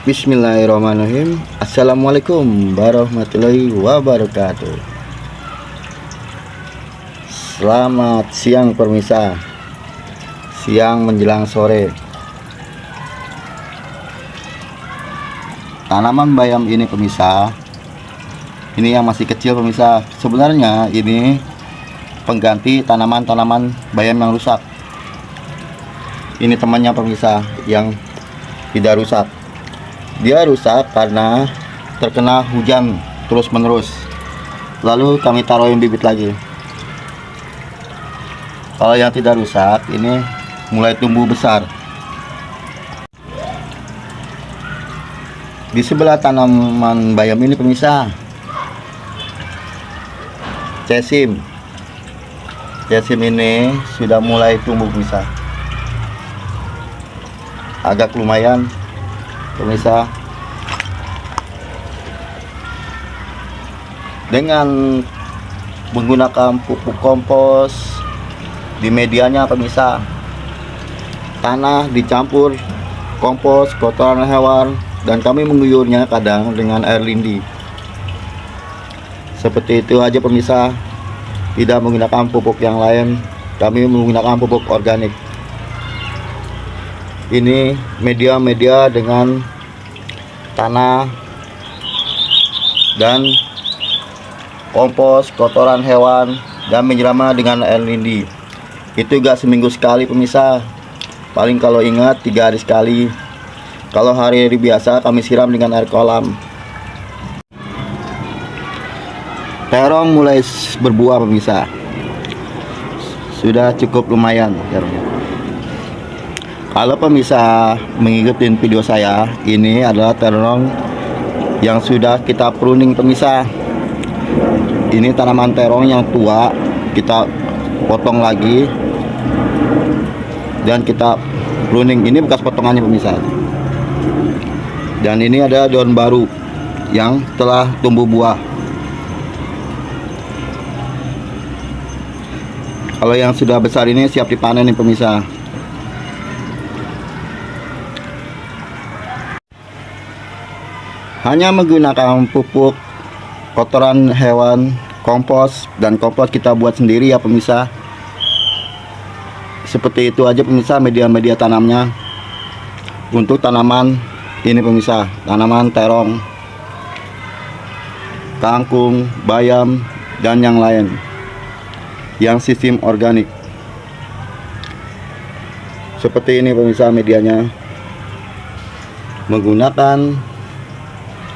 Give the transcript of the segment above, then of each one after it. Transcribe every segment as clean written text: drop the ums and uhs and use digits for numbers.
Bismillahirrahmanirrahim. Assalamualaikum warahmatullahi wabarakatuh. Selamat siang pemirsa. Siang menjelang sore. Tanaman bayam ini pemirsa, ini yang masih kecil pemirsa. Sebenarnya ini pengganti tanaman-tanaman bayam yang rusak. Ini temannya pemirsa yang tidak rusak. Dia rusak karena terkena hujan terus menerus. Lalu kami taruhin bibit lagi. Kalau yang tidak rusak ini mulai tumbuh besar. Di sebelah tanaman bayam ini pemirsa, cesim ini sudah mulai tumbuh pemirsa. Agak lumayan pemirsa. Dengan menggunakan pupuk kompos di medianya pemirsa, tanah dicampur kompos kotoran hewan, dan kami mengguyurnya kadang dengan air lindi. Seperti itu aja pemirsa, tidak menggunakan pupuk yang lain. Kami menggunakan pupuk organik. Ini media dengan tanah dan kompos kotoran hewan dan menjelma dengan air lindi. Itu gak seminggu sekali pemirsa, paling kalau ingat 3 hari sekali. Kalau hari-hari biasa kami siram dengan air kolam. Terong mulai berbuah pemirsa, sudah cukup lumayan terongnya. Kalau pemirsa mengikuti video saya, ini adalah terong yang sudah kita pruning pemirsa. Ini tanaman terong yang tua, kita potong lagi dan kita pruning. Ini bekas potongannya pemirsa. Dan ini ada daun baru yang telah tumbuh buah. Kalau yang sudah besar ini siap dipanen nih pemirsa. Hanya menggunakan pupuk kotoran hewan, kompos, dan kompos kita buat sendiri ya pemirsa. Seperti itu aja pemirsa media tanamnya. Untuk tanaman ini pemirsa, tanaman terong, kangkung, bayam, dan yang lain yang sistem organik. Seperti ini pemirsa medianya, menggunakan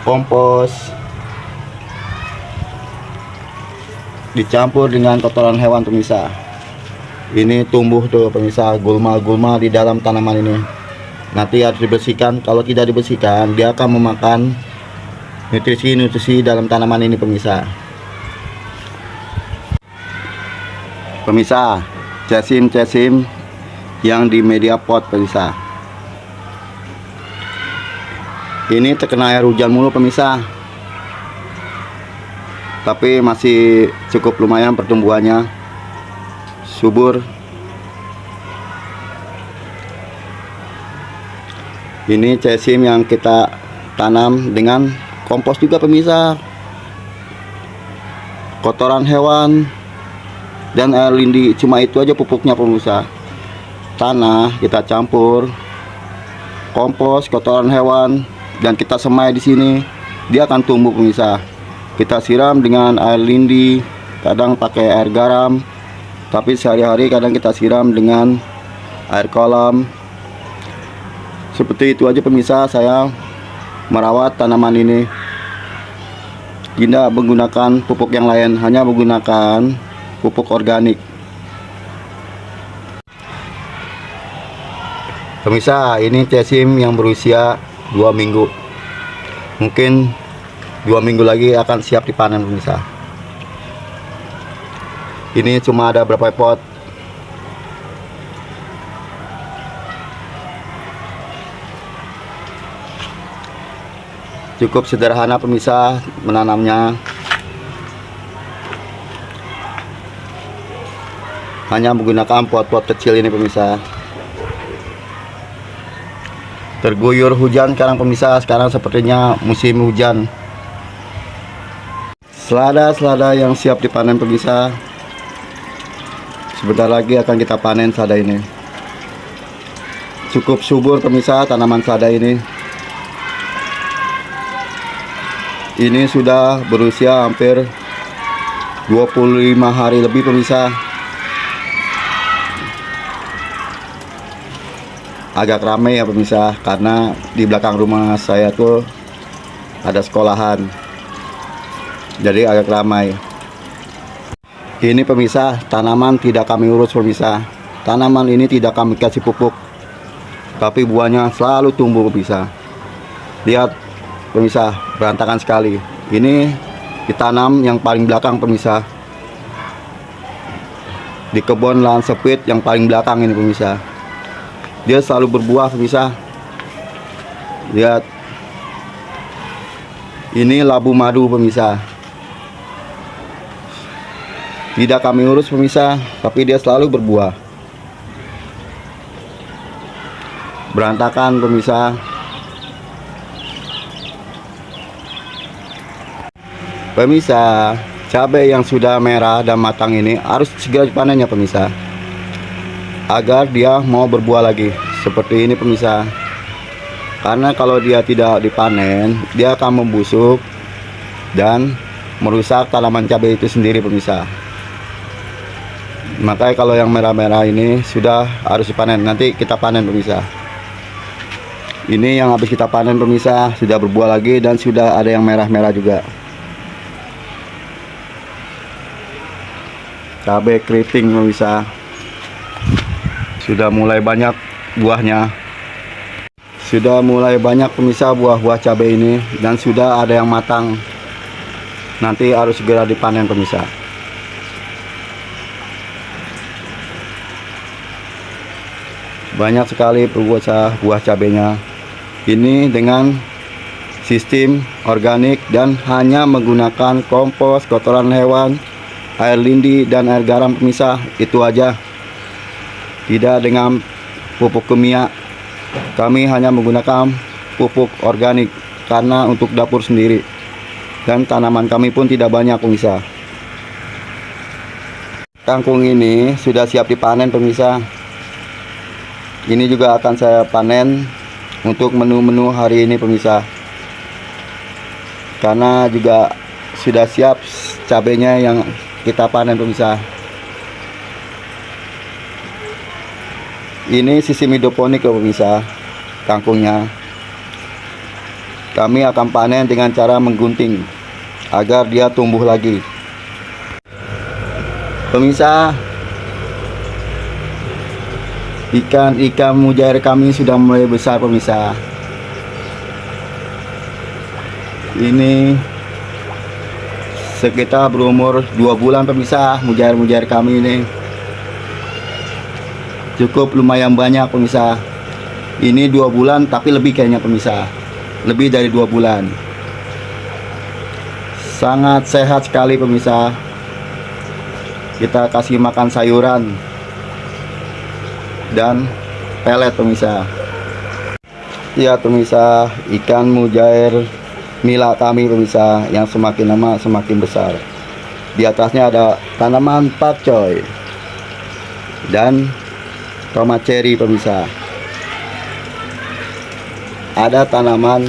kompos dicampur dengan kotoran hewan pemirsa. Ini tumbuh tuh pemirsa, gulma-gulma di dalam tanaman ini. Nanti harus dibersihkan. Kalau tidak dibersihkan, dia akan memakan nutrisi dalam tanaman ini pemirsa. Pemirsa, cesim yang di media pot pemirsa. Ini terkena air hujan mulu pemirsa, tapi masih cukup lumayan pertumbuhannya, subur. Ini cesim yang kita tanam dengan kompos juga pemirsa, kotoran hewan dan air lindi. Cuma itu aja pupuknya pemirsa. Tanah kita campur kompos kotoran hewan dan kita semai di sini, dia akan tumbuh pemirsa. Kita siram dengan air lindi, kadang pakai air garam, tapi sehari-hari kadang kita siram dengan air kolam. Seperti itu aja pemirsa saya merawat tanaman ini. Tidak menggunakan pupuk yang lain, hanya menggunakan pupuk organik. Pemirsa, ini cesim yang berusia 2 minggu. Mungkin 2 minggu lagi akan siap dipanen pemirsa. Ini cuma ada berapa pot. Cukup sederhana pemirsa menanamnya. Hanya menggunakan pot-pot kecil ini pemirsa. terguyur hujan sekarang pemirsa. Sekarang sepertinya musim hujan. Selada yang siap dipanen pemirsa. Sebentar lagi akan kita panen selada ini. Cukup subur pemirsa tanaman selada ini. Ini sudah berusia hampir 25 hari lebih pemirsa. Agak ramai ya pemirsa, karena di belakang rumah saya tuh ada sekolahan, jadi agak ramai. Ini pemirsa, tanaman tidak kami urus pemirsa. Tanaman ini tidak kami kasih pupuk, tapi buahnya selalu tumbuh pemirsa. Lihat pemirsa, berantakan sekali. Ini ditanam yang paling belakang pemirsa, di kebun lahan sempit yang paling belakang ini pemirsa. Dia selalu berbuah pemirsa. Lihat, ini labu madu pemirsa. Tidak kami urus pemirsa, tapi dia selalu berbuah. Berantakan pemirsa. Pemirsa, cabai yang sudah merah dan matang ini harus segera dipanennya pemirsa, agar dia mau berbuah lagi seperti ini pemirsa. Karena kalau dia tidak dipanen, dia akan membusuk dan merusak tanaman cabai itu sendiri pemirsa. Makanya kalau yang merah-merah ini sudah harus dipanen. Nanti kita panen pemirsa. Ini yang habis kita panen pemirsa, sudah berbuah lagi dan sudah ada yang merah-merah juga. Cabai keriting pemirsa. Sudah mulai banyak buahnya. Sudah mulai banyak pemirsa buah-buah cabai ini, dan sudah ada yang matang. Nanti harus segera dipanen pemirsa. Banyak sekali buah cabainya. Ini dengan sistem organik dan hanya menggunakan kompos, kotoran hewan, air lindi dan air garam pemirsa. Itu aja. Tidak dengan pupuk kimia. Kami hanya menggunakan pupuk organik karena untuk dapur sendiri, dan tanaman kami pun tidak banyak pemirsa. Kangkung ini sudah siap dipanen pemirsa. Ini juga akan saya panen untuk menu-menu hari ini pemirsa, karena juga sudah siap cabenya yang kita panen pemirsa. Ini sistem hidroponik loh pemirsa, kangkungnya. Kami akan panen dengan cara menggunting agar dia tumbuh lagi. Pemirsa, ikan mujair kami sudah mulai besar pemirsa. Ini sekitar berumur 2 bulan pemirsa, mujair kami ini. Cukup lumayan banyak pemirsa. Ini 2 bulan tapi lebih kayaknya pemirsa. Lebih dari 2 bulan. Sangat sehat sekali pemirsa. Kita kasih makan sayuran dan pelet pemirsa. Ya pemirsa, ikan mujair nila kami pemirsa, yang semakin lama semakin besar. Di atasnya ada tanaman pakcoy dan tomat cherry pemirsa. Ada tanaman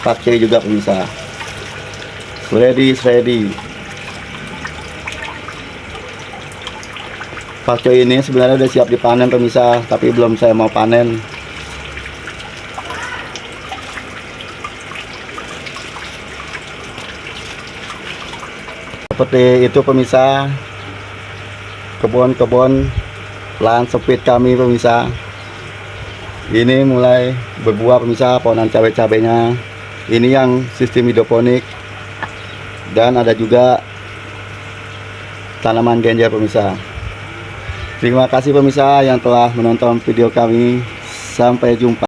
pakcoy juga pemirsa. Ready. Pakcoy ini sebenarnya udah siap dipanen pemirsa, tapi belum saya mau panen. Seperti itu pemirsa, kebun lahan sempit kami pemirsa. Ini mulai berbuah pemirsa, pohonan cabai-cabainya. Ini yang sistem hidroponik, dan ada juga tanaman genjer pemirsa. Terima kasih pemirsa yang telah menonton video kami. Sampai jumpa.